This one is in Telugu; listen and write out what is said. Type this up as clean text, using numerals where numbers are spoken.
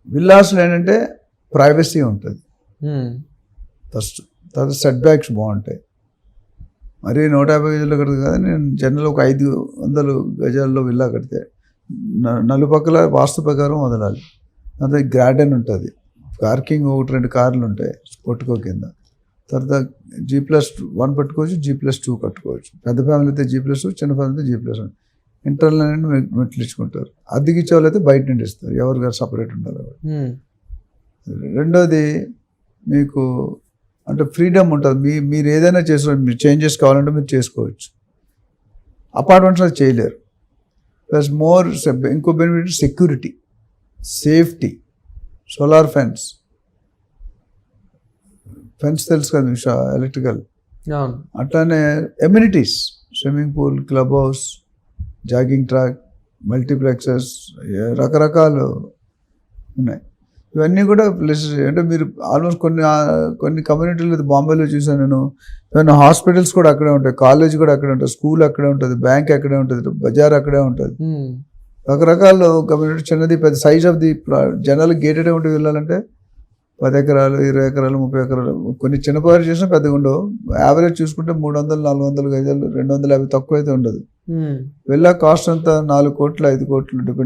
విల్లాస్లో ఏంటంటే ప్రైవసీ ఉంటుంది ఫస్ట్, తర్వాత సెట్ బ్యాక్స్ బాగుంటాయి. మరి 150 గజాల్లో కడతాను కదా, నేను జనరల్ ఒక 500 గజాల్లో విల్లా కడితే నలుపక్కల వాస్తు ప్రకారం వదలాలి. అదే గార్డెన్ ఉంటుంది, పార్కింగ్ 1-2 కార్లు ఉంటాయి కొట్టుకో కింద. తర్వాత G+1 పెట్టుకోవచ్చు, G+2 కట్టుకోవచ్చు. పెద్ద ఫ్యామిలీ అయితే G+2, చిన్న ఫ్యామిలీ అయితే G+1. ఇంటర్నల్ అనేది మెట్లు ఇచ్చుకుంటారు. అద్దెకిచ్చే వాళ్ళు అయితే బయట నుండి ఇస్తారు, ఎవరు గారు సపరేట్ ఉండాలి. రెండోది మీకు అంటే ఫ్రీడమ్ ఉంటుంది, మీరు ఏదైనా చేసుకోవచ్చు, మీరు చేంజెస్ కావాలంటే మీరు చేసుకోవచ్చు. అపార్ట్మెంట్స్ అది చేయలేరు. ప్లస్ ఇంకో benefit security, safety, solar fence తెలుసు కదా, ఎలక్ట్రికల్. అట్లానే amenities, swimming pool, club house, jogging track, multiplexes, రకరకాలు ఉన్నాయి. ఇవన్నీ కూడా ప్లేసెస్. అంటే మీరు ఆల్మోస్ట్ కొన్ని కమ్యూనిటీలు బాంబేలో చూసాను నేను, ఏమైనా హాస్పిటల్స్ కూడా అక్కడే ఉంటాయి, కాలేజ్ కూడా అక్కడే ఉంటుంది, స్కూల్ అక్కడే ఉంటుంది, బ్యాంక్ అక్కడే ఉంటుంది, బజార్ అక్కడే ఉంటుంది. రకరకాల కమ్యూనిటీ, చిన్నది పెద్ద సైజ్ ఆఫ్ ది జనాలు గేటెడ్ ఉంటే వెళ్ళాలంటే 10 ఎకరాలు, 20 ఎకరాలు, 30 ఎకరాలు, కొన్ని చిన్న పవర్ చేసినా పెద్దగా ఉండవు. యావరేజ్ చూసుకుంటే 300-400 గజాలు, 250 తక్కువ అయితే ఉండదు. వెళ్ళా కాస్ట్ అంతా 4 కోట్లు 5 కోట్లు డిపెండ్